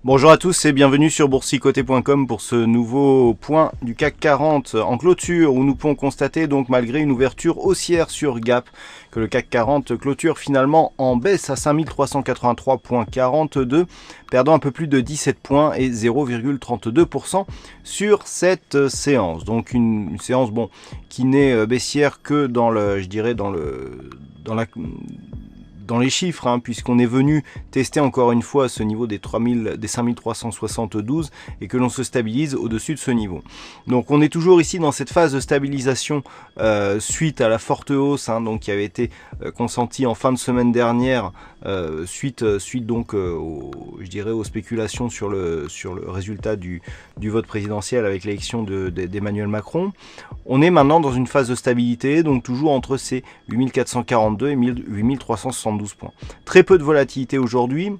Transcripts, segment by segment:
Bonjour à tous et bienvenue sur boursicoté.com pour ce nouveau point du CAC 40 en clôture où nous pouvons constater donc malgré une ouverture haussière sur Gap que le CAC 40 clôture finalement en baisse à 5383,42 perdant un peu plus de 17 points et 0,32% sur cette séance. Donc une séance qui n'est baissière que dans le, je dirais dans les chiffres, puisqu'on est venu tester encore une fois ce niveau des 5372 et que l'on se stabilise au-dessus de ce niveau. Donc on est toujours ici dans cette phase de stabilisation suite à la forte hausse donc qui avait été consentie en fin de semaine dernière suite donc je dirais aux spéculations sur le résultat du vote présidentiel avec l'élection d'Emmanuel Macron. On est maintenant dans une phase de stabilité, donc toujours entre ces 8442 et 8372 points. Très peu de volatilité aujourd'hui.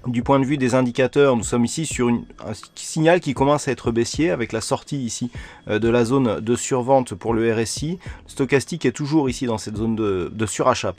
Du point de vue des indicateurs, nous sommes ici sur un signal qui commence à être baissier avec la sortie ici de la zone de survente pour le RSI. Le stochastique est toujours ici dans cette zone de surachat.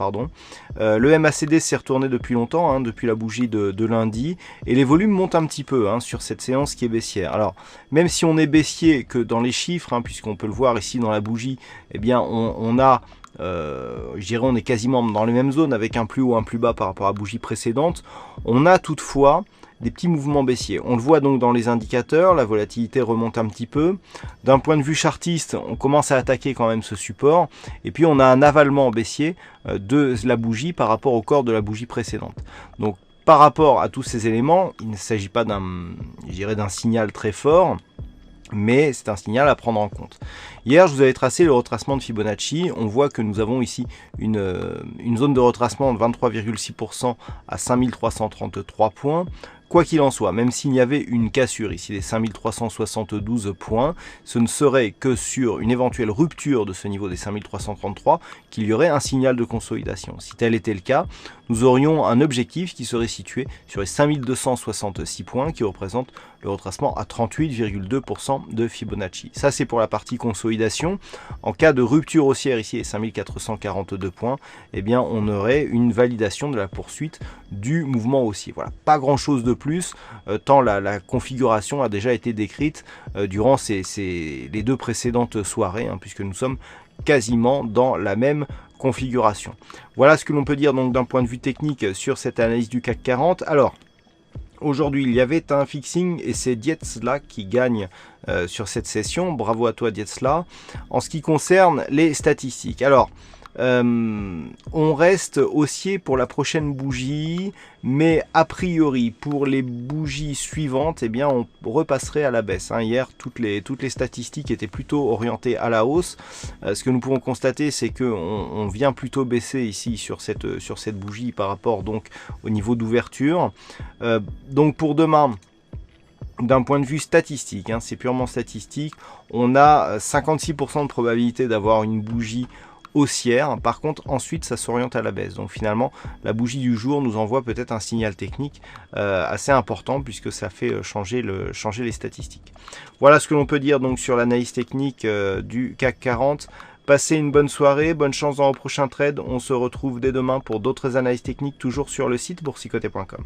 Le MACD s'est retourné depuis longtemps, depuis la bougie de lundi, et les volumes montent un petit peu sur cette séance qui est baissière. Alors, même si on est baissier que dans les chiffres, puisqu'on peut le voir ici dans la bougie, eh bien on a... je dirais on est quasiment dans les mêmes zones avec un plus haut, un plus bas par rapport à la bougie précédente. On a toutefois des petits mouvements baissiers. On le voit donc dans les indicateurs, la volatilité remonte un petit peu. D'un point de vue chartiste, on commence à attaquer quand même ce support. Et puis on a un avalement baissier de la bougie par rapport au corps de la bougie précédente. Donc par rapport à tous ces éléments, il ne s'agit pas d'un signal très fort, mais c'est un signal à prendre en compte. Hier, je vous avais tracé le retracement de Fibonacci. On voit que nous avons ici une zone de retracement de 23,6% à 5333 points. Quoi qu'il en soit, même s'il y avait une cassure ici des 5372 points, ce ne serait que sur une éventuelle rupture de ce niveau des 5333 qu'il y aurait un signal de consolidation. Si tel était le cas, nous aurions un objectif qui serait situé sur les 5266 points qui représentent le retracement à 38,2% de Fibonacci. Ça, c'est pour la partie consolidation. En cas de rupture haussière ici les 5442 points, eh bien, on aurait une validation de la poursuite du mouvement haussier. Voilà, pas grand chose de plus, tant la configuration a déjà été décrite durant les deux précédentes soirées, puisque nous sommes quasiment dans la même configuration. Voilà ce que l'on peut dire donc d'un point de vue technique sur cette analyse du CAC 40. Alors, aujourd'hui, il y avait un fixing et c'est Dietzla qui gagne sur cette session. Bravo à toi Dietzla. En ce qui concerne les statistiques, alors on reste haussier pour la prochaine bougie, mais a priori pour les bougies suivantes, eh bien on repasserait à la baisse. Hier, toutes les statistiques étaient plutôt orientées à la hausse. Ce que nous pouvons constater, c'est que on vient plutôt baisser ici sur cette bougie par rapport donc au niveau d'ouverture. Donc pour demain, d'un point de vue statistique, c'est purement statistique, on a 56% de probabilité d'avoir une bougie haussière. Par contre, ensuite, ça s'oriente à la baisse. Donc finalement, la bougie du jour nous envoie peut-être un signal technique assez important puisque ça fait changer les statistiques. Voilà ce que l'on peut dire donc sur l'analyse technique du CAC 40. Passez une bonne soirée, bonne chance dans vos prochains trades. On se retrouve dès demain pour d'autres analyses techniques, toujours sur le site boursicoté.com.